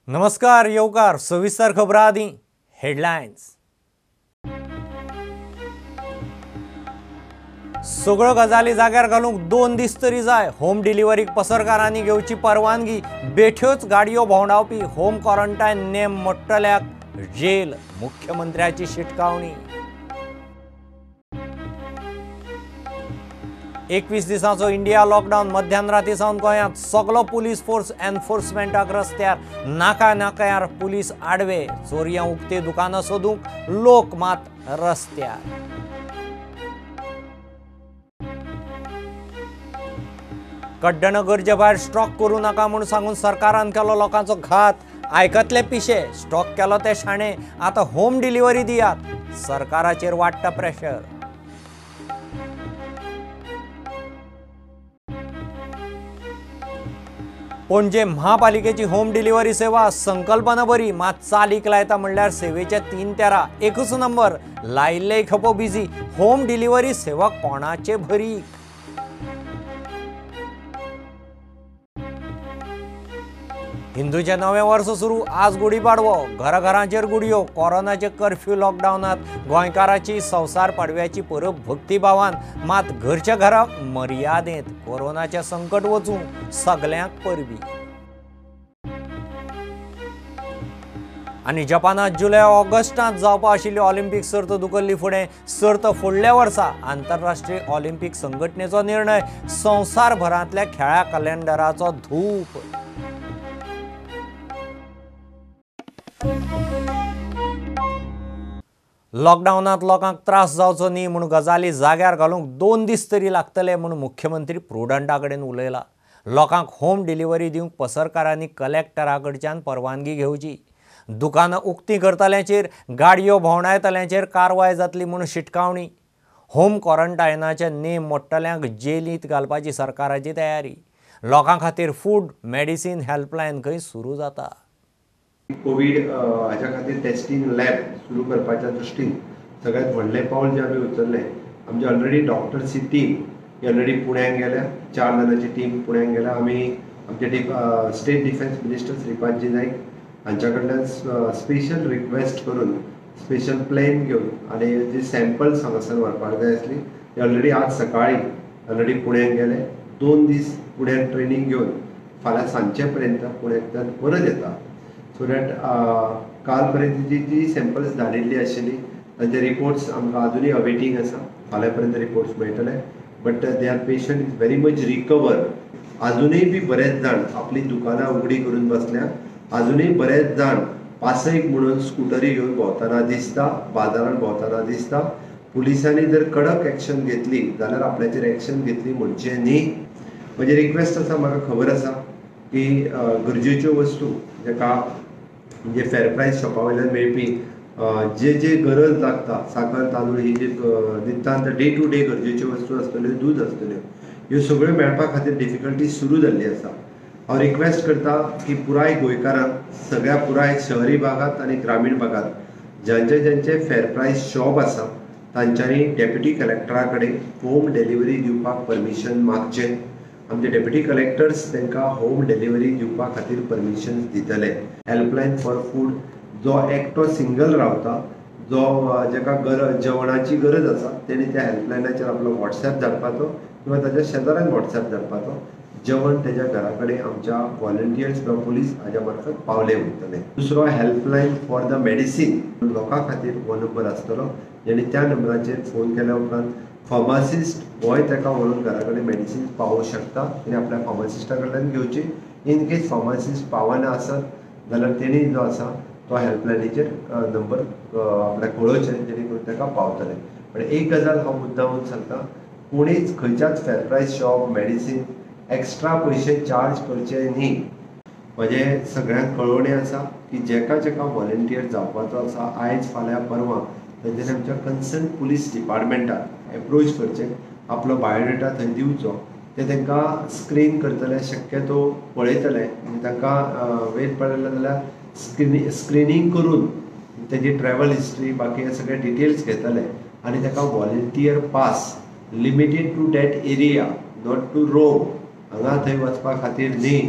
नमस्कार येवकार सविस्तर खबरां आदी हेडलायन्स। सगळ्यो गजाली जाग्यार घालूंक 2 दीस तरी जाय। होम डिलिव्हरीक पसरकारांनी घेवची परवानगी। बेठ्योच गाडयो भोंवडावपी होम क्वॉरंटायन नेम मोडटल्याक जेल। मुख्यमंत्र्याची शिटकावणी। 21 दिसांचो इंडिया लॉकडावन। मध्यान सावन गोंयांत सगलो पुलीस फोर्स एनफोर्समेंटाक रस्त्यार। नाका नाक्यार पुलीस आडवे। चोरयां उक्ती दुकानां सोदूंक लोक मात रस्त्यार। कड्डण गरजे भायर स्टॉक करूं नाका म्हूण सांगून सरकारान केलो लोकांचो घात। आयकतले पिशे, स्टॉक केलो ते शाणे, आतां होम डिलिव्हरी दियात। सरकाराचेर वाडटा प्रेशर। पणजे महापालिकेची होम डिलिव्हरी सेवा संकल्पना बरी, मात चालीक लायता म्हणल्यार सेवेचे 3 तेरा। एकूच नंबर लायिल्ले खेपो बिजी। होम डिलिव्हरी सेवा कोणाचे भरीक? हिंदूचे नवे वर्स सुरू। आज गुढीपाडवो। घराघरांचेर गुडयो। कोरोनाचे कर्फ्यू लॉकडावनात गोंयकारांची संवसार पाडव्याची परब भक्तिभावान, मात घरच्या घरा मर्यादेंत। कोरोनाचे संकट वचूं सगल्यांक परबी। आनी जपानात जुलय ऑगस्टांत जावपा आशिल्ली ऑलिंपिक सर्त धुकल्ली फुडें। सर्त फुडल्या वर्सा आंतरराष्ट्रीय ऑलिंपिक संघटनेचो निर्णय। संवसारभरांतल्या खेळां कॅलेंडराचो धूप। लॉकडावनात लोकांक त्रास जावचो न्ही म्हूण गजाली जाग्यार घालूंक 2 दीस तरी लागतले म्हूण मुख्यमंत्री प्रुडंटा कडेन उलयला। लोकांक होम डिलिव्हरी दिवंक पसरकारांनी कलेक्टरा कडच्यान परवानगी घेवची। दुकानां उक्तीं करतल्यांचेर, गाडयो भोंवडायतल्यांचेर कारवाय जातली म्हूण शिटकावणी। होम क्वॉरंटायनाचे नेम मोडटल्यांक जेलींत घालपाची सरकाराची तयारी। लोकां खातीर फूड मेडिसीन हेल्पलायन खंय सुरू जाता। कोविड हाच्या खातीर टेस्टिंग लॅब सुरू करपाच्या दृश्टीन सगळ्यात व्हडलें पावल जें आमी उचल्लें। आमची ऑलरेडी डॉक्टर्सची टीम ही ऑलरेडी पुण्याक गेल्या। 4 जाणांची टीम पुण्याक गेल्या। आमी आमचे state defence minister Shripadji Naik हांच्या कडल्यान स्पेशल रिक्वेस्ट करून स्पेशल प्लॅन घेवन आनी जी सॅम्पल्स हांगासर व्हरपाक जाय आसली ती ऑलरेडी आज सकाळी ऑलरेडी पुण्याक गेले। 2 दीस पुण्याक ट्रेनिंग घेवन फाल्यां सांजे पर्यंत पुण्याक परत येता। सो दॅट काल पर्यंतची जी सॅम्पल्स धाडिल्ली आशिल्ली तांचे रिपोर्ट्स आमकां अजुनूय अवेटींग आसा। फाल्यां पर्यंत रिपोर्ट्स मेळटले। But they are patient is very much recover. अजुनूय बी बरेच जाण आपली दुकानां उगडी करून बसल्या। अजुनूय बरेच जाण पासयक म्हणून स्कुटरी घेवन भोंवतना दिसता, बाजारांत भोंवतना दिसता। पुलिसांनी जर कडक एक्शन घेतली जाल्यार आपल्याचेर एक्शन घेतली म्हणचें न्ही। म्हजी रिक्वेस्ट आसा, म्हाका खबर आसा की गरजेच्यो वस्तू जेका म्हणजे फेर प्रायस शॉपा वयल्यान मेळपी जे गरज लागता, साकर तांदूळ ही जी नितांत डे टू डे गरजेच्यो वस्तू आसतल्यो, दूध आसतल्यो, ह्यो सगळ्यो मेळपा खातीर डिफिकल्टी सुरू जाल्ली आसा। हांव रिक्वेस्ट करता की पुराय गोंयकारांक, सगळ्या पुराय शहरी भागांत आनी ग्रामीण भागांत ज्यांचे फेर प्रायस शॉप आसा तांच्यांनी डेप्युटी कलेक्टरा कडेन होम डिलिव्हरी दिवपाक परमिशन मागचें। आमचे डेप्युटी कलेक्टर्स तांकां होम डिलिव्हरी दिवपा खातीर परमिशन दितले। हेल्पलायन फॉर फूड जो एकटो सिंगल रावता, जो जेका जेवणाची गरज आसा, तेणी त्या हेल्पलायनाचेर आपलो व्हॉट्सॅप धाडपाचो किंवा ताच्या शेजाऱ्यांक व्हॉट्सॅप धाडपाचो। जेवण ताच्या घरा कडेन आमच्या व्हॉलंटियर्स किंवा पुलीस हाज्या मार्फत पावले वयतले। दुसरो हेल्पलायन फॉर द मेडिसीन लोकां खातीर हो नंबर आसतलो, जेणे त्या नंबराचेर फोन केल्या उपरांत फार्मासिस्ट होय ताका व्हरून घरा कडेन मेडिसिन्स पावोवंक शकता। तेणी आपल्या फार्मासिस्टा कडल्यान घेवची। इन केस फार्मासिस्ट पावना आसत जाल्यार तेणी जो आसा तो हेल्पलायनीचेर नंबर आपल्याक कळोवचें, जेणे करून ताका पावतले। पण एक गजाल हांव मुद्दामून सांगता, कोणीच खंयच्याच फेर प्रायस शॉप मेडिसीन एक्स्ट्रा पयशे चार्ज करचे न्ही। म्हजें सगळ्यांक कळोवणें आसा की जेका व्हॉलंटियर जावपाचो आसा आयज फाल्यां परवां तेंच्यांनी आमच्या कन्सर्न पुलीस डिपार्टमेंटाक एप्रोच करचें, आपलो बायोडेटा थंय दिवचो। ते तांकां स्क्रीन करतले, शक्यतो पळयतले, तांकां वेळ पडले जाल्यार स्क्रिनींग करून तेजी ट्रॅव्हल हिस्ट्री बाकी हे सगळे डिटेल्स घेतले आनी ताका volunteer pass limited to that area, not to roam, हांगा थंय वचपा खातीर न्ही।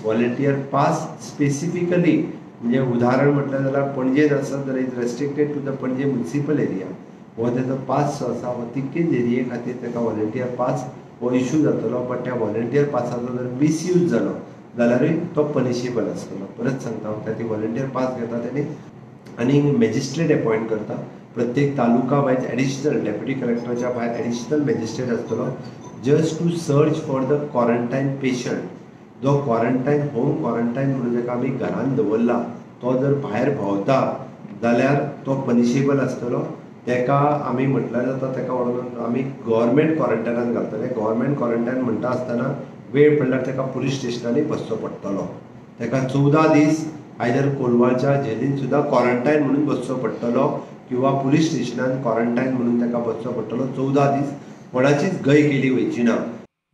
व्हॉलंटियर पास स्पेसिफिकली म्हणजे उदाहरण म्हटलं जाल्यार पणजेन आसा जाल्यार इज रेस्ट्रिक्टेड टू द पणजे म्युनिसिपल एरिया. हो तेजो पास जो आसा हो तितकेच एरिये खातीर ताका व्हॉलंटियर पास हो इश्यू जातलो. बट त्या व्हॉलंटियर पासाचो जर मिसयूज जालो जाल्यारूय तो पनिशेबल आसतलो. परत सांगता हांव ती व्हॉलंटियर पास घेता तेणी आनी मॅजिस्ट्रेट अपॉयंट करता. प्रत्येक तालुका वायज एडिशनल डेप्युटी कलेक्टराच्या भायर एडिशनल मॅजिस्ट्रेट आसतलो just to search for the quarantine patient. जो क्वॉरंटायन होम क्वॉरंटायन म्हणून जाका आमी घरान दवरला तो जर भायर भोंवता जाल्यार तो पनिशेबल आसतलो. ताका आमी म्हटल्यार जाता ताका व्हरून आमी गव्हर्मेंट क्वॉरंटायनान घालतले. गव्हर्मेंट क्वॉरंटायन म्हणटा आसतना वेळ पडल्यार ताका पुलीस स्टेशनांनी बसचो पडटलो. ताका 14 दीस आयदर कोलवाच्या जेलीन सुद्दां क्वॉरंटायन म्हणून बसचो पडटलो किंवा पुलीस स्टेशनान क्वॉरंटायन म्हणून ताका बसचो पडटलो. 14 दीस कोणाचीच गय केली वयची ना.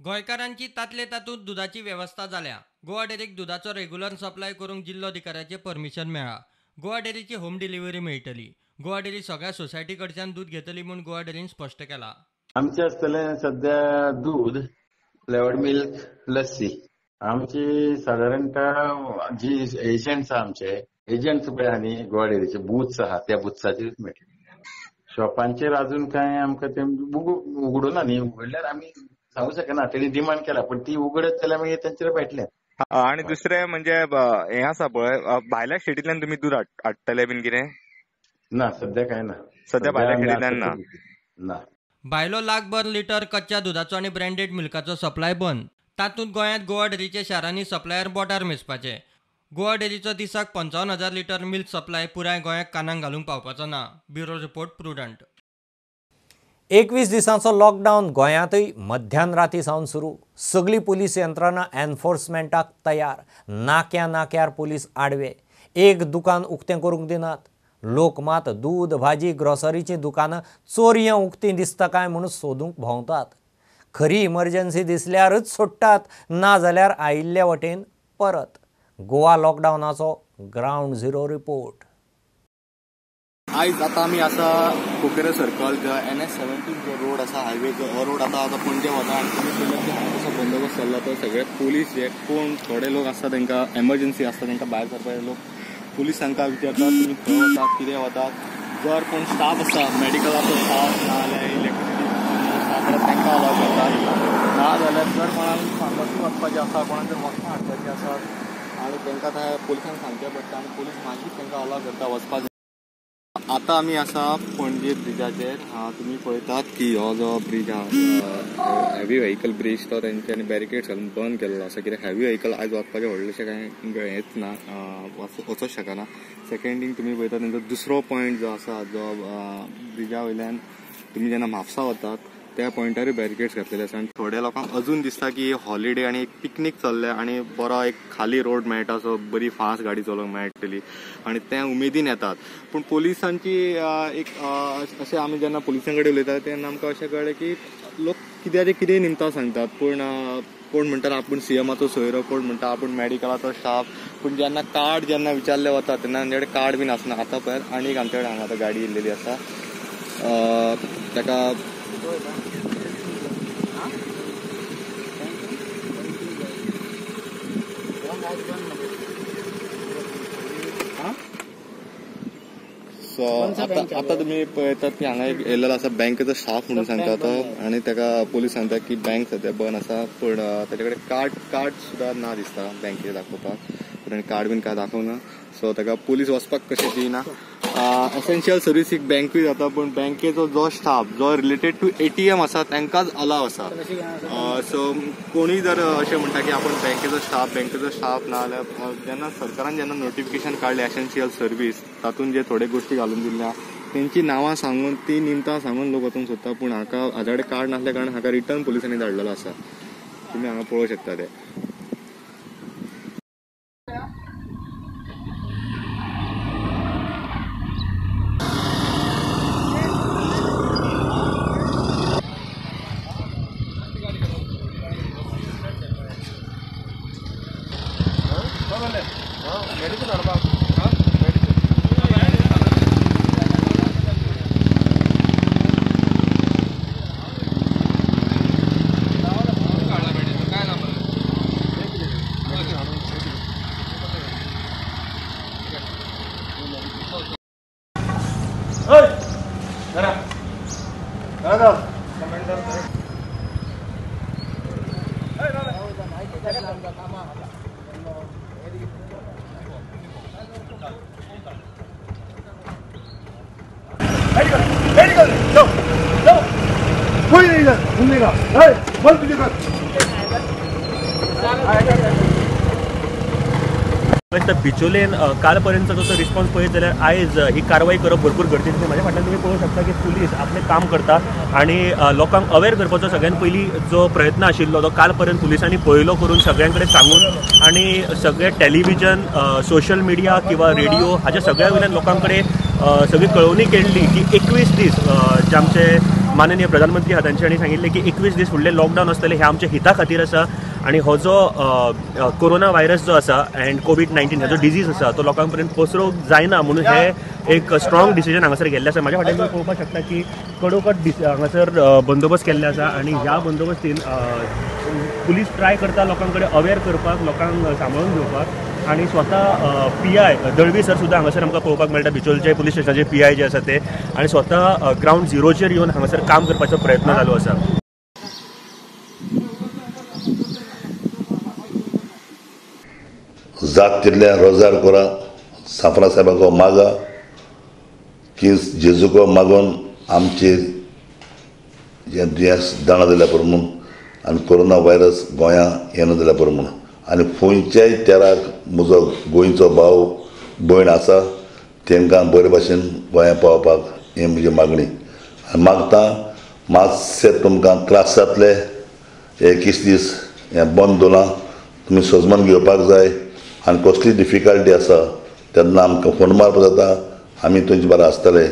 गोंयकारांची तातले तातूंत दुधाची वेवस्था जाल्या. गोवा डेरीक दुधाचो रेग्युलर सप्लाय करूंक जिल्लोधिकाऱ्याचे परमिशन मेळ्ळा. गोवा डेरीची होम डिलिव्हरी मेळटली. गोवा डेरी सगळ्या सोसायटी कडच्यान दूध घेतली म्हूण गोवा डेरीन स्पश्ट केला. आमचे आसतले सध्या दूध, फ्लेवर्ड मिल्क, लस्सी. आमची साधारणतः जी एजंट्स आमचे एजंट्स पळय आनी गोवा डेरीचे बुथ्स आहा त्या बुथ्साचेर मेळटले. शॉपांचेर अजून काय आमकां ते उगडूना न्ही. उगडल्यार आमी सांगू शकना. तेणी डिमांड केला पण ती उगडत जाल्यार मागीर तेंचेर मेळटले. आणि दुसरे म्हणजे हे आसा पळय भायल्या स्टेटींतल्यान तुमी दूध हाडटले बीन कितें? ना सध्या काय ना. सध्या भायल्या स्टेटींतल्यान ना. भायलो लाखभर लिटर कच्च्या दुधाचो आनी ब्रँडेड मिल्काचो सप्लाय बंद. तातूंत गोंयांत गोवा डेरीच्या शारांनी सप्लायर बोटार मेजपाचे. गोवा डेरीचो दिसाक 55,000 लिटर मिल्क सप्लाय पुराय गोंयाक कानाक घालूंक पावपाचो ना. Bureau report prudent. 21 दिसांचो लॉकडावन गोंयांतय मध्यान राती सावन सुरू. सगळी पुलीस यंत्रणा एनफोर्समेंटाक तयार. नाक्यार पुलीस आडवे. एक दुकान उक्तें करूंक दिनात. लोक मात दूद भाजी ग्रॉसरीचीं दुकानां चोरयां उक्तीं दिसता काय म्हणून सोदूंक भोंवतात. खरी इमर्जन्सी दिसल्यारच सोडटात, ना जाल्यार आयिल्ले वटेन परत. गोवा लॉकडावनाचो ग्रावंड झिरो रिपोर्ट. आयज आतां आमी आसा कोकेरे सर्कल NH-17 जो रोड आसा हायवे हो रोड आतां पणजे वता. आनी तुमी पळयल्यार की हांगा कसो बंदोबस्त चल्ला तो सगळे पुलीस जे कोण थोडे लोक आसता तांकां एमर्जन्सी आसता तांकां भायर सरपाचे लोक पुलीस तांकां विचारतात तुमी खंय वतात कितें वतात. जर कोण स्टाफ आसा मेडिकलाचो स्टाफ ना जाल्यार इलेक्ट्रिसिटी स्टाफ तांकां अलाव करतात. ना जाल्यार जर कोणाक फार्मसी वचपाचें आसा कोणाक जर वखदां हाडपाचीं आसात आनी तांकां थंय पुलिसांक सांगचें पडटा आनी पुलीस मागीर तांकां अलाव करता वचपाक. आतां आमी आसा पणजे ब्रिजाचेर. तुमी पळयतात की हो जो ब्रिज आहा हेवी व्हेकल ब्रिज तो तेंच्यांनी बॅरिकेड्स घालून बंद केल्लो आसा. कित्याक हेवी व्हेकल आयज वचपाचें व्हडलेशें कांय हेच ना, वचूंक शकना. सेकंड थींग तुमी पळयतात तेंचो दुसरो पॉयंट जो आसा जो ब्रिजा वयल्यान तुमी जेन्ना म्हापसा वतात त्या पॉयंटारूय बॅरिकेड्स घातलेले आसा. आनी थोड्या लोकांक अजून दिसता की हॉलिडे आनी एक पिकनीक चल्ले आनी बरो एक खाली रोड मेळटा सो बरी फास्ट गाडी चलोवंक मेळटली आनी ते उमेदीन येतात. पूण पुलिसांची एक अशें आमी जेन्ना पुलिसां कडेन उलयतात तेन्ना आमकां अशें कळ्ळें की लोक कितें निमतां सांगतात. पूण कोण म्हणटा आपूण CMाचो सोयरो, कोण म्हणटा आपूण मेडिकलाचो स्टाफ. पूण जेन्ना कार्ड जेन्ना विचारले वता तेन्ना आमचे कडेन कार्ड बीन आसना. आतां पळय आनीक आमचे कडेन हांगा आतां गाडी येयल्लेली आसा. ताका सो आतां तुमी पळयतात की हांगा एक येयल्लो आसा बँकेचो स्टाफ म्हणून सांगता तो आनी ताका पुलीस सांगता की बँक सद्या बंद आसा. पूण ताचे कडेन कार्ड सुद्दां ना दिसता बँकेक दाखोवपाक. पूण कार्ड बीन काय दाखोवना. सो ताका पुलीस वचपाक कशें दिना. एसेन्शियल सर्विसीक बँकूय जाता पूण बँकेचो जो स्टाफ जो रिलेटेड टू ATM आसा तांकांच अलाव आसा. सो कोणूय जर अशें म्हणटा की आपूण बँकेचो स्टाफ ना जाल्यार जेन्ना सरकारान जेन्ना नोटिफिकेशन काडलें एसेन्शियल सर्वीस तातूंत जे थोडे गोश्टी घालून दिल्या तेंची नांवां सांगून ती निमतां सांगून लोक वचूंक सोदता. पूण हाका हाजे कडेन कार्ड नासल्या कारणान हाका रिटर्न पुलिसांनी धाडलेलो आसा. तुमी हांगा पळोवंक शकता ते. बिचोलेन काल पर्यंतचो जो रिस्पॉन्स पळयत जाल्यार आयज ही कारवाई करप भरपूर गरजेची. म्हाज्या फाटल्यान तुमी पळोवंक शकता की पुलीस आपलें काम करता आनी लोकांक अवेअर करपाचो सगळ्यान पयलीं जो प्रयत्न आशिल्लो तो काल पर्यंत पुलिसांनी पळयलो करून सगळ्यां कडेन सांगून आनी सगळे टेलिव्हिजन सोशल मिडिया किंवा रेडिओ हाच्या सगळ्या वयल्यान लोकां कडेन सगळी कळवणी केल्ली की 21 दीस जे आमचे माननीय प्रधानमंत्री आहा तांच्यांनी सांगिल्लें की 21 दीस फुडलें लॉकडावन आसतलें हे आमच्या हिता खातीर आसा आनी हो जो कोरोना व्हायरस जो आसा एंड कोविड-19 हो जो डिजीज आसा तो लोकां पर्यंत पसरूंक जायना म्हणून हे एक स्ट्रॉंग डिसिजन हांगासर घेल्लें आसा. म्हाज्या फाटल्यान तुमी पळोवपाक शकता की कडोकट हांगासर बंदोबस्त केल्ले आसा आनी ह्या बंदोबस्तीन पुलीस ट्राय करता लोकां कडेन अवेअर करपाक, लोकांक सांबाळून घेवपाक आनी स्वता PI दळवी सर सुद्दां हांगासर आमकां पळोवपाक मेळटा, बिचोलचे पुलीस स्टेशनाचे PI जे आसा ते, आनी स्वता ग्रावंड झिरोचेर येवन हांगासर काम करपाचो प्रयत्न चालू आसा. जात तितल्या रोजार कोरा, साफरा साहेबाको मागा की जेजूको मागून आमचे जे दुयेंस दाणा जाल्या पुरो म्हणून आनी कोरोना व्हायरस गोंयां येना जाल्या पुरो म्हणून आनी खंयच्याय तेराक म्हजो गोंयचो भाव भयण आसा तांकां बरे भाशेन गोंया पावपाक हें म्हजी मागणी. आनी मागता मातशें तुमकां त्रास जातले 21 दीस हें बंद दवरलां, तुमी सजमन घेवपाक जाय आनी कसली डिफिकल्टी आसा तेन्ना आमकां फोन मारपाक जाता, आमी तुमचे बरें आसतले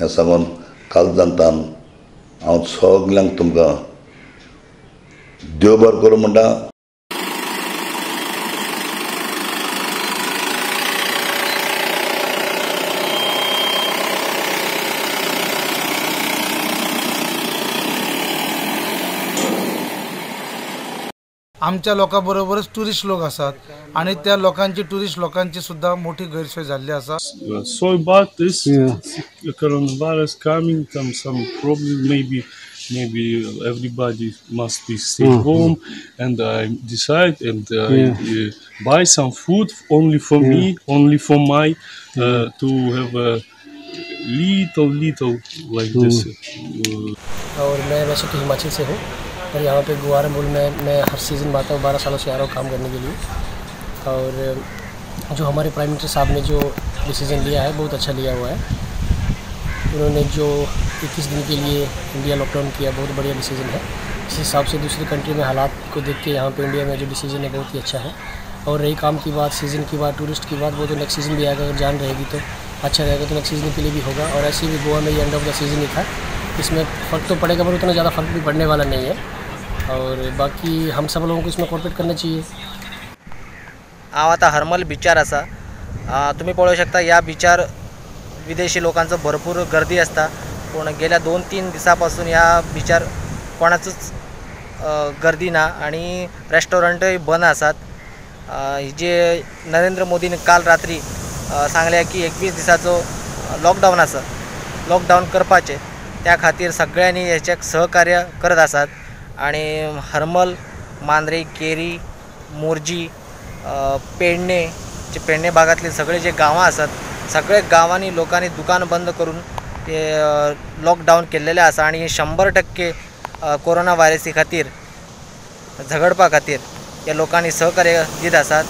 हें सांगून काल जाणटान हांव सगल्यांक तुमकां देव बरें करूं म्हणटा. आमच्या लोकांबरोबरच टुरिस्ट लोक असतात आणि त्या लोकांची टुरिस्ट लोकांची सुद्धा मोठी गैरसोय झाली असा. So about this coronavirus coming, some problem maybe everybody must be stay home, and I decide and I buy some food only for me, only for my to have a little like this. और मैं वैसे तो हिमाचल से हूँ और यहाँ पे गुआरमूल में मैं हर season में आता हूँ, 12 सालों से आ रहा हूँ काम करने के लिए. और जो हमारे प्राइम मिनिस्टर साहब ने जो डिसीज़न लिया है बहुत अच्छा लिया हुआ है. उन्होंने जो 21 दिन के लिए इंडिया लॉकडाउन किया बहुत बढ़िया डिसीज़न है. इस हिसाब से दूसरी कंट्री में हालात को देख के यहाँ पे इंडिया में जो डिसीज़न है बहुत ही अच्छा है. और रही काम की बात, सीज़न की बात, टूरिस्ट की बात, वो तो नेक्स्ट सीज़न भी आएगा. अगर जान रहेगी तो अच्छा रहेगा तो नेक्स्ट सीज़न के लिए भी होगा. और ऐसे भी गोवा में ये एंड ऑफ द सीज़न ही था. इसमें फ़र्क तो पड़ेगा पर उतना ज़्यादा फ़र्क भी पड़ने वाला नहीं है. और बाकी हम सब लोगों को इसमें कॉर्पोरेट करना चाहिए. हांव आतां हरमल बिचार आसा. तुमी पळोवंक शकता ह्या बिचार विदेशी लोकांचो भरपूर गर्दी आसता, पूण गेल्या 2-3 दिसां पासून ह्या बिचार कोणाचोच गर्दी ना आनी रेस्टॉरंटय बंद आसात. जे नरेंद्र मोदीन काल रात्री सांगल्या की 21 दिसाचो लॉकडावन आसा, लॉकडावन करपाचें, त्या खातीर सगळ्यांनी हेचें सहकार्य करत आसात. आणि हरमल, मांद्रे, केरी, मोर्जी, पेडणे, जे पेडणे भागातले सगळे जे गांवां आसात सगळे गांवांनी लोकांनी दुकान बंद करून ते लॉकडावन केल्लेले आसा. आणि 100% कोरोना व्हायरसी खातीर झगडपा खातीर ह्या लोकांनी सहकार्य दीत आसात.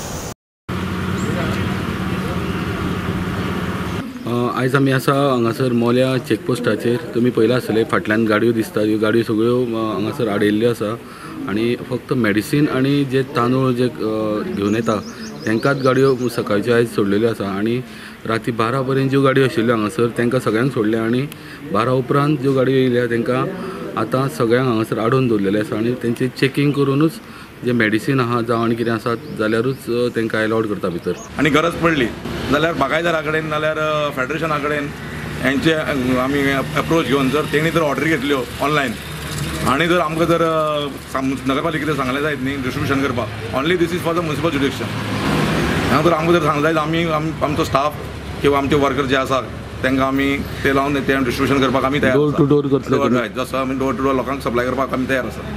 आयज आमी आसा हांगासर मोल्या चॅकपोस्टाचेर. तुमी पळयला आसतले फाटल्यान गाडयो दिसता, ह्यो गाडयो सगळ्यो हांगासर आडयल्ल्यो आसा आनी फक्त मेडिसीन आनी जे तांदूळ जे घेवन येता तांकांच गाडयो सकाळच्यो आयज सोडलेल्यो आसा. आनी राती 12 पर्यंत ज्यो गाडयो आशिल्ल्यो हांगासर तांकां सगळ्यांक सोडल्या आनी 12 उपरांत ज्यो गाडयो येयल्या तांकां आतां सगळ्यांक हांगासर आडोवन दवरलेले आसा आनी तेंचें चॅकींग करूनच जे मेडिसीन आहा जावं आनी कितें आसा जाल्यारूच तांकां अलाउड करता भितर. आनी गरज पडली जाल्यार बागायदारा कडेन नाल्यार फेडरेशना कडेन हेंचे आमी एप्रोच घेवन जर तेणी जर ऑर्डरी घेतल्यो ऑनलायन आनी जर आमकां जर नगरपालिकेन सांगलें जायत न्ही डिस्ट्रिब्युशन करपाक, only this is for the municipal jurisdiction. हांगा जर आमकां जर सांगलें जायत आमी आमचो स्टाफ किंवा आमचे वर्कर जे आसा तांकां आमी ते लावन ते डिस्ट्रिब्युशन करपाक आमी तयार Door to door करतले तुमी? हय, जसो आमी डोर टू डोर लोकांक सप्लाय करपाक आमी तयार आसा.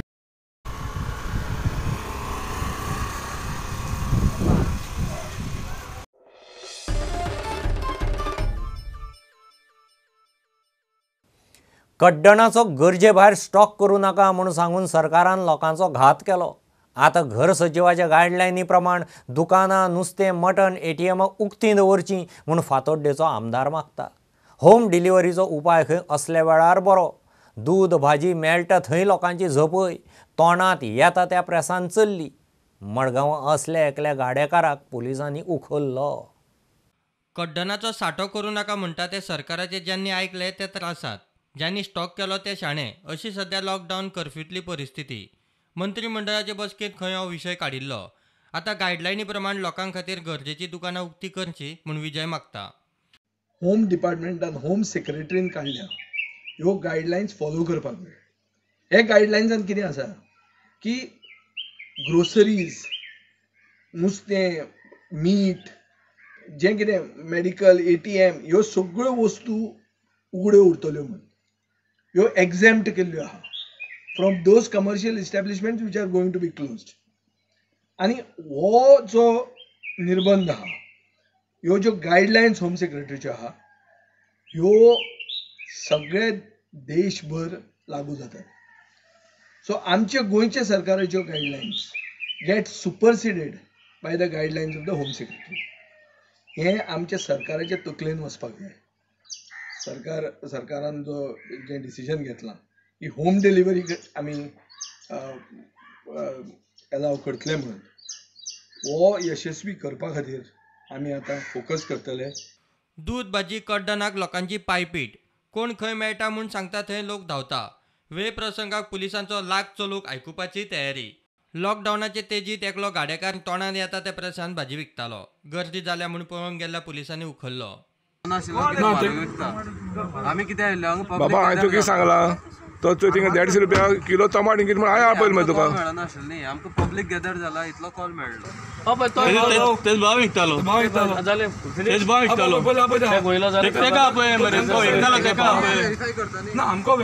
कड्डणाचो गरजे भायर स्टॉक करूं नाका म्हणून सांगून सरकारान लोकांचो घात केलो. आतां घर सचिवाच्या गायडलायनी प्रमाण दुकानां, नुस्तें, मटण, ATM उक्तीं दवरचीं म्हूण फांतोड्डेचो आमदार मागता. होम डिलिव्हरीचो उपाय खंय असल्या वेळार बरो. दूद भाजी मेळटा थंय लोकांची झपय तोंडांत येता त्या प्रेसान चल्ली. मडगांव असल्या एकल्या गाडेकाराक पुलिसांनी उखल्लो. कड्डणाचो सांठो करूं नाका म्हणटा ते सरकाराचे ज्यांनी ऐकले ते त्रासात, ज्यांनी स्टॉक केलो ते शाणे. अशी सध्या लॉकडावन कर्फ्यूतली परिस्थिती. मंत्रिमंडळाचे बसकेंत खंय हो विशय काडिल्लो. आतां गायडलायनी प्रमाण लोकां खातीर गरजेची दुकानां उक्ती करची म्हूण विजय मागता. होम डिपार्टमेंटान होम सेक्रेटरीन काडल्या ह्यो गायडलायन्स फॉलो करपाक जाय. हे गायडलायन्सान कितें आसा की ग्रोसरीज, नुस्तें, मीठ, जें कितें मेडिकल, ATM ह्यो सगळ्यो वस्तू उगड्यो उरतल्यो म्हूण ह्यो एक्झेम्प्ट केल्ल्यो आहा from those commercial establishments which are going to be closed. आनी हो जो निर्बंध आहा, ह्यो ज्यो गायडलायन्स होम सेक्रेटरीच्यो आहा ह्यो सगळे देशभर लागू जातात. सो आमचे गोंयचे सरकाराच्यो guidelines get superseded by the guidelines of the home secretary. हें आमच्या सरकाराच्या तकलेन वचपाक जाय. सरकारान जें डिसिजन घेतलां की होम डिलिव्हरी आमी एलाव करतले म्हणून, हो यशस्वी करपा खातीर आमी आतां फोकस करतले. दूद भाजी कड्डणाक लोकांची पायपीट. कोण खंय मेळटा म्हूण सांगता थंय लोक धांवता. वेळ प्रसंगाक पुलिसांचो लाग चलूक आयकुपाची तयारी. लॉकडावनाचे तेजीत एकलो गाडेकार तोंडात येता ते प्रेसान भाजी विकतालो. गर्दी जाल्या म्हूण पळोवंक गेल्ल्या पुलिसांनी उखल्लो. आमी कितें आयल्ले बाबा हांवें तुका सांगला तो थिंगा 150 रुपया किलो टमाट कितें म्हण हांवें आपयलें मागीर तुका मेळनाशिल्लें न्ही. आमकां पब्लीक गॅदर जाला इतलो कॉल मेळ्ळो. तेच भाव विकतालो तेच भाव विकतालो ना आमकां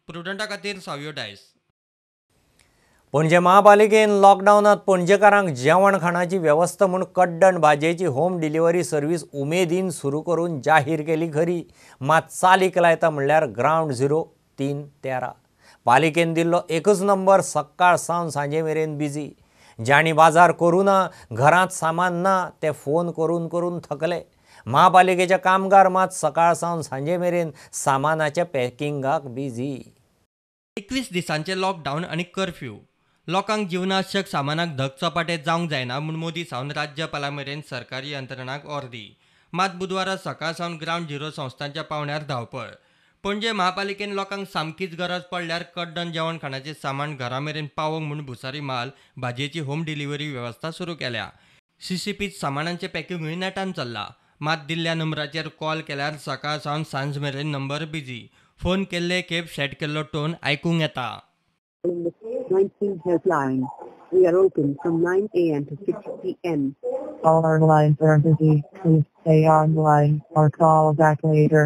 प्रुडंटा खातीर सावयो डायस. पणजे महापालिकेन लॉकडावनात पणजेकारांक जेवण खाणाची वेवस्था म्हूण कड्डण भाजयेची होम डिलिव्हरी सर्व्हिस उमेदीन सुरू करून जाहीर केली खरी, मात चालीक लायता म्हणल्यार ग्रावंड झिरो 3-13. पालिकेन दिल्लो एकच नंबर सकाळ सावन सांजे मेरेन बिजी. ज्यांनी बाजार करूं ना, घरांत सामान ना ते फोन करून करून थकले. महापालिकेचे कामगार मात सकाळ सावन सांजे मेरेन सामानाच्या पॅकिंगाक बिजी. 21 दिसांचे लॉकडावन आणि कर्फ्यू. लोकांक जीवनावश्यक सामानाक धगचपाटे जावंक जायना म्हूण मोदी सावन राज्यपाला मेरेन सरकारी यंत्रणांक ऑर्दी. मात बुधवारा सकाळ सावन ग्रावंड झिरो संस्थांच्या पावण्यार धांवपळ. पणजे महापालिकेन लोकांक सामकीच गरज पडल्यार कड्डण जेवण खाणाचें सामान घरा मेरेन पावोवंक म्हूण भुसारी माल भाजयेची होम डिलिव्हरी वेवस्था सुरू केल्या. CCPत सामानांचें पॅकिंगूय नेटान चल्लां. मात दिल्ल्या नंबराचेर कॉल केल्यार सकाळ सावन सांज मेरेन नंबर बिजी. फोन केल्ले खेप सेट केल्लो टोन आयकूंक येता. 19 helpline. We are open from 9 a.m. to 6 p.m. All our lines are busy. Please stay on the line or call back later.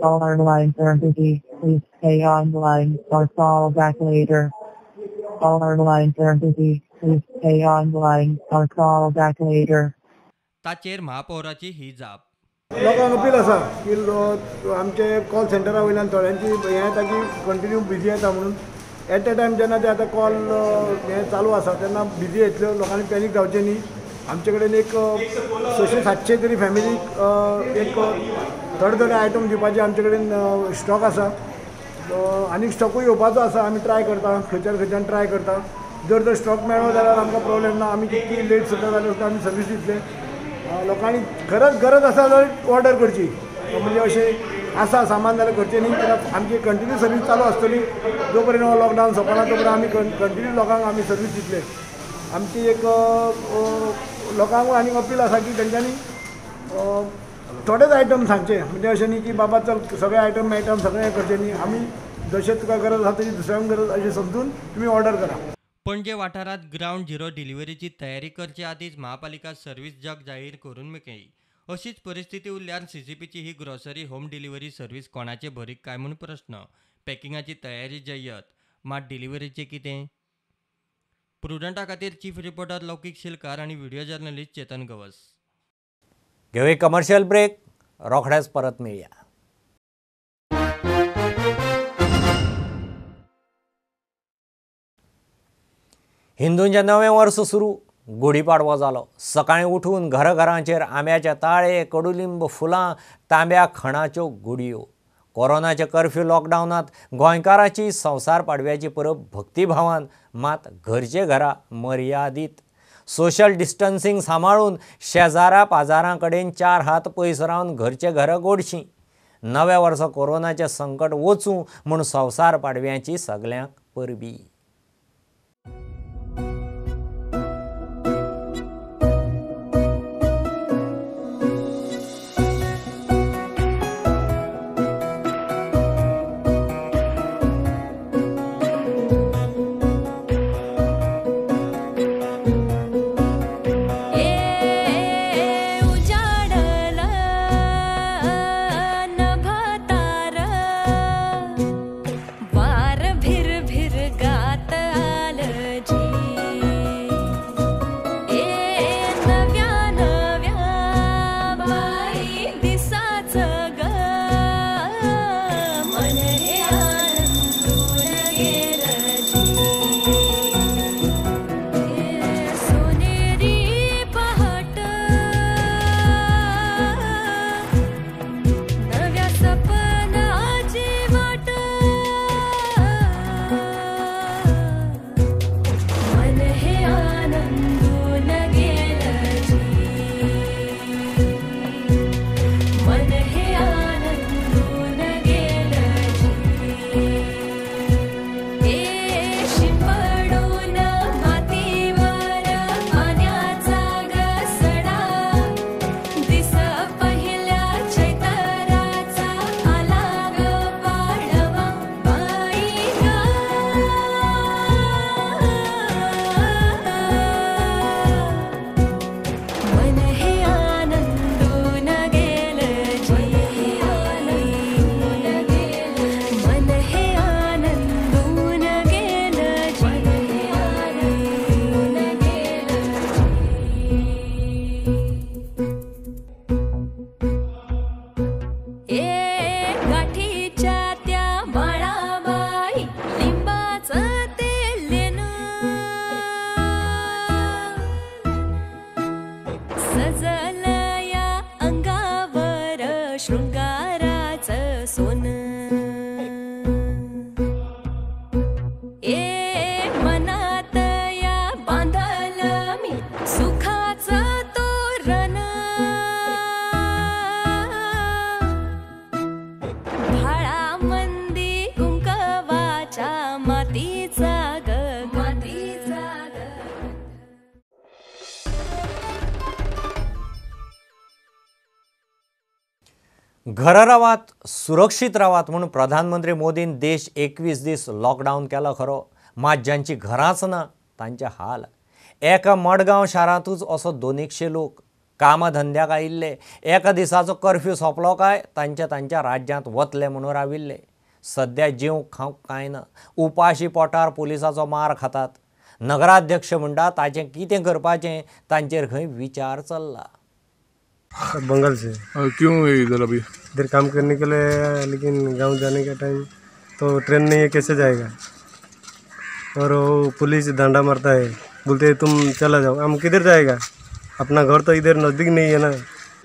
All our lines are busy. Please stay on the line or call back later. All our lines are busy. Please stay on the line or call back later. ताचेर महापौराची ही जाप. लोकांक appeal आसा की आमचे call सेंटरा वयल्यान थोड्यांची हें येता की कंटिन्यू बिजी येता म्हणून. एट अ टायम जेन्ना ते आतां कॉल हें चालू आसा तेन्ना बिजी येतल्यो. लोकांनी पॅनीक जावचें न्ही. आमचे कडेन एक 600-700 तरी फॅमिलीक एक थोडे आयटम दिवपाचे आमचे कडेन स्टॉक आसा. आनीक स्टॉकूय येवपाचो आसा. आमी ट्राय करता, खंयच्यान ट्राय करता. जर स्टॉक मेळ्ळो जाल्यार आमकां प्रॉब्लेम ना. आमी कितकी लेट सुद्दां जाल्यार सुद्दां आमी सर्वीस दितले. लोकांनी खरंच गरज आसा जाल्यार ऑर्डर करची. म्हणजे अशें आसा सामान जाल्यार करचें न्ही. कित्याक आमची कंटिन्यू सर्वीस चालू आसतली. जो पर्यंत हो लॉकडावन सोंपना तो पर्यंत आमी कंटिन्यू लोकांक आमी सर्वीस दितले. आमची एक लोकांक आनीक अपील आसा की तेंच्यांनी थोडेच आयटम सांगचे, म्हणजे अशें न्ही की बाबा चल सगळे आयटम सगळे करचे न्ही. आमी जशें तुका गरज आसा तशी दुसऱ्यांक गरज अशें समजून तुमी ऑर्डर करा. पणजे वाठारात ग्राउंड झिरो डिलिव्हरीची तयारी करचे आदींच महापालिका सर्व्हिस जग जाहीर करून मेकळी. अशीच परिस्थिती उरल्यार सीसीपीची ही ग्रॉसरी होम डिलिव्हरी सर्व्हिस कोणाचे भरीक काय म्हूण प्रश्न. पॅकिंगाची तयारी जय्यत, मात डिलिव्हरीचे कितें? प्रुडंटा खातीर चीफ रिपोर्टर लौकीक शिलकार आनी व्हिडिओ जर्नलिस्ट चेतन गवस. घेऊ एक कमर्शियल ब्रेक, रोखडेच परत मेळया. हिंदूंचें नवें वर्स सुरू, गुढीपाडवो जालो. सकाळीं उठून घराघरांचेर आंब्याचे ताळे, कडुलिंब फुलां, तांब्या खणाच्यो गुडयो. कोरोनाचे कर्फ्यू लॉकडावनात गोंयकाराची संवसार पाडव्याची परब भक्तिभावान, मात घरचे घरा मर्यादीत. सोशल डिस्टन्सिंग सांबाळून शेजाऱ्या पाजारां कडेन 4 हात पयस रावन घरचे घरा गोडशीं. नव्या वर्सा कोरोनाचें संकट वचूं म्हूण संवसार पाडव्याची सगल्यांक परबी. घर रावात, सुरक्षीत रावात म्हणून प्रधानमंत्री मोदीन देश 21 दीस लॉकडावन केलो खरो, मात ज्यांची घरांच ना तांचे हाल. एका मडगांव शारांतूच असो 200 लोक कामधंद्याक आयिल्ले. एका दिसाचो कर्फ्यू सोंपलो काय तांच्या राज्यांत वतले म्हणून राविल्ले. सध्या जेवंक खावंक कांय ना, उपाशी पोटार पुलिसाचो मार खातात. नगराध्यक्ष म्हणटा ताचें कितें करपाचें तांचेर खंय विचार चल्ला. बंगाल से। क्यों इधर अभी? इधर काम करने के लिए, लेकिन गांव जाने का टाइम तो ट्रेन नहीं है, कैसे जाएगा? और वो पुलिस डंडा मारता है, बोलते है तुम चला जाओ। हम किधर जाएगा? अपना घर तो इधर नज़दीक नहीं है ना।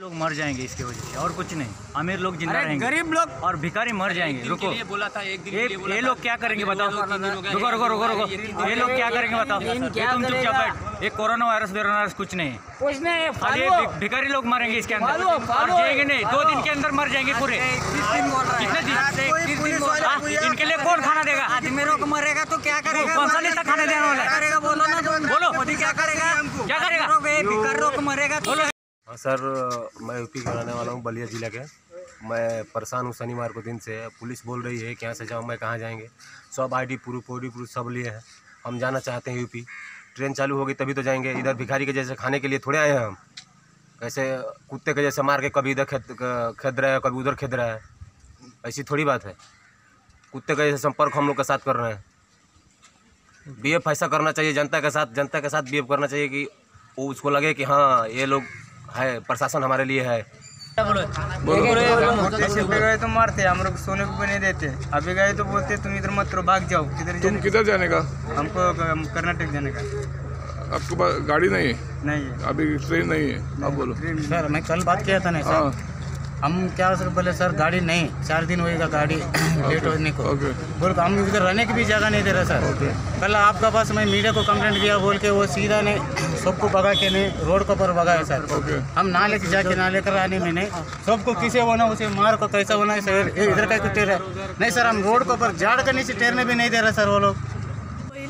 लोग मर जाएंगे इसकी वजह से, और कुछ नहीं। अमीर लोग जिंदा रहेंगे, गरीब लोग और भिखारी मर जाएंगे। रुको, ये लोग क्या करेंगे बताओ? रुको, ये लोग क्या करेंगे बताओ? ये तुम चुपचाप बैठ। ये कोरोना वायरस कुछ नहीं है, खाली भिखारी लोग मरेंगे इसके अंदर, और जाएंगे नहीं, 2 दिन के अंदर मर जाएंगे पूरे। कितने दिन? इनके लिए कौन खाना देगा? आदमी लोग मरेगा तो क्या करेगा? कौन सा लिस्ट खाने देने वाला है? बोलो ना, बोलो मोदी क्या करेगा? क्या करेगा? भिखारी लोग मरेगा। हाँ सर, मैं यूपी का रहने वाला हूँ, बलिया जिला के। मैं परेशान हूँ शनिवार को दिन से। पुलिस बोल रही है कि यहाँ से जाओ, मैं कहाँ जाएंगे। सब ID प्रूफ सब लिए हैं। हम जाना चाहते हैं यूपी। ट्रेन चालू होगी तभी तो जाएंगे। इधर भिखारी के जैसे खाने के लिए थोड़े आए हैं हम। ऐसे कुत्ते के जैसे मार के कभी इधर खेद रहा है, कभी उधर खेद रहा है। ऐसी थोड़ी बात है। कुत्ते का जैसे संपर्क हम लोग के साथ कर रहे हैं। BF ऐसा करना चाहिए जनता के साथ BF करना चाहिए कि वो उसको लगे कि हाँ ये लोग है, प्रशासन हमारे लिए है। गए तो मारते, हम लोग सोने को भी नहीं देते। अभी गए तो बोलते तुम इधर मत रहो, भाग जाओ। तुम किधर जाने का? हमको कर्नाटक जाने का। आपके पास गाड़ी नहीं है? नहीं है, अभी ट्रेन नहीं है। अब बोलो सर। मैं कल बात किया था ना सर, हम क्या सर बोले सर गाड़ी नहीं, 4 दिन होएगा गाड़ी लेट होने को। बोल हम इधर रहने की भी जगह नहीं दे रहा सर। कल आपका पास मैं मीडिया को कंप्लेंट किया बोल के वो सीधा ने सबको भगा के नहीं रोड के ऊपर भगा है सर। हम नाले से जाके नाले कर आने में नहीं, सबको किसे होना उसे मार को कैसा होना है सर। इधर का कुछ नहीं सर, हम रोड के ऊपर झाड़ का नीचे टेरने भी नहीं दे रहा सर वो लोग।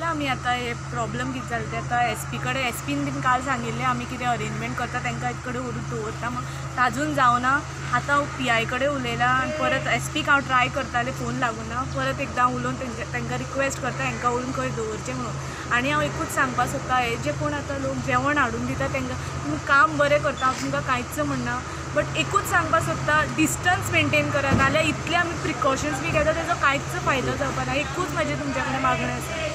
आम्ही आता हे प्रॉब्लेम किती चलते आता एसपीन बीन काल सांगिल्लें आमी कितें अरेंजमेंट करता तांकां एक कडेन व्हरून दवरता। मग ताजून जावना, आतां PI कडेन उलयला आनी परत SPक हांव ट्राय करतालें, फोन लागूना। परत एकदां उलोवन तांकां रिक्वेस्ट करता हांकां व्हरून खंय दवरचें म्हणून। आनी हांव एकूच सांगपाक सोदता, हे जे कोण आतां लोक जेवण हाडून दिता तांकां तुमी काम बरें करता, हांव तुमकां कांयच म्हणना। बट एकूच सांगपाक सोदता, डिस्टन्स मेंटेन करा, नाल्यार इतले आमी प्रिकॉशन्स बी घेता ताजो कांयच फायदो जावपा ना। एकूच म्हाजें तुमचे कडेन मागणें आसा।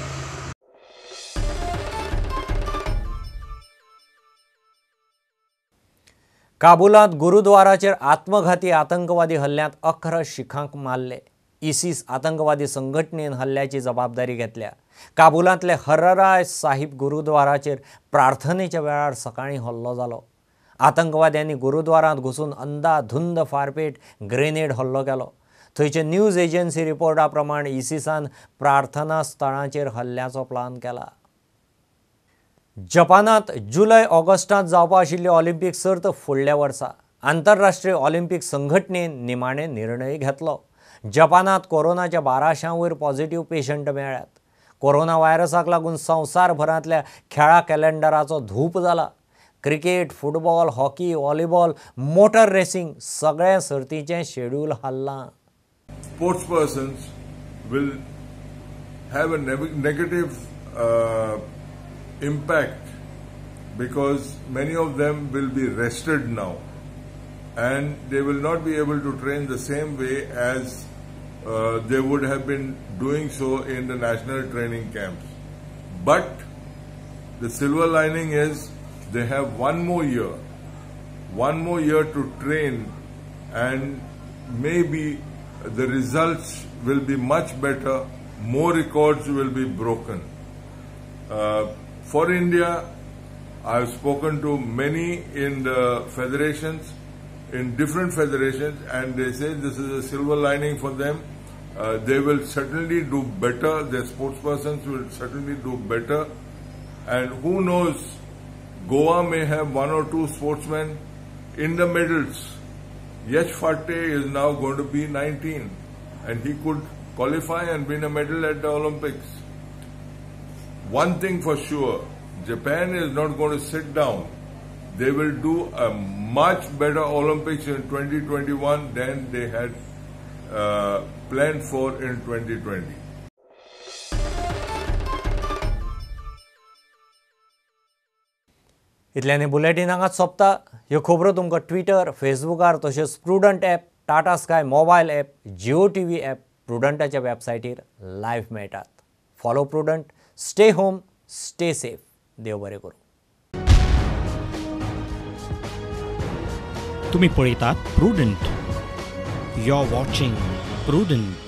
काबुलांत गुरुद्वाराचेर आत्मघाती आतंकवादी हल्ल्यांत 11 शिखांक मारले। ISIS आतंकवादी संघटनेन हल्ल्याची जबाबदारी घेतल्या। काबुलांतले हरराय साहिब गुरुद्वाराचेर प्रार्थनेच्या वेळार सकाळीं हल्लो जालो। आतंकवाद्यांनी गुरुद्वारांत घुसून अंधाधुंद फारपेट ग्रेनेड हल्लो केलो। थंयचे न्यूज एजन्सी रिपोर्टा प्रमाण ISISन प्रार्थना स्थळांचेर हल्ल्याचो प्लान केला। जपानांत जुलय ऑगस्टांत जावपा आशिल्ली ऑलिंपिक सर्त फुडल्या वर्सा आंतरराष्ट्रीय ऑलिंपिक संघटनेन निमाणे निर्णय घेतलो। जपानांत कोरोनाच्या 1200 वयर पॉझिटिव्ह पेशंट मेळ्ळ्यात। कोरोना व्हायरसाक लागून संवसारभरांतल्या खेळा कॅलेंडराचो धूप जाला। Cricket, football, hockey, volleyball, motor racing सगळ्या सर्तींचें schedule हल्लां। Sports persons will have a negative impact because many of them will be rested now and they will not be able to train the same way as they would have been doing so in the national training camps. But the silver lining is they have one more year to train, and maybe the results will be much better, more records will be broken. For India, I've spoken to many in the federations, in different federations, and they say this is a silver lining for them. They will certainly do better, their sports persons will certainly do better, and who knows, Goa may have 1 or 2 sportsmen in the medals. Yash Fate is now going to be 19 and he could qualify and win a medal at the Olympics. One thing for sure, Japan is not going to sit down. They will do a much better Olympics in 2021 than they had planned for in 2020. इतल्यानी bulletin हांगाच सोंपता। ह्यो खबरो तुमकां Twitter, फेसबुकार तशेंच Prudent app, Tata Sky mobile app, Jio TV app, प्रुडंटाच्या वेबसायटीर लायव्ह मेळटात। Follow Prudent, stay home, stay safe. देव बरें करूं। तुम्ही पळयतात Prudent. You are watching prudent.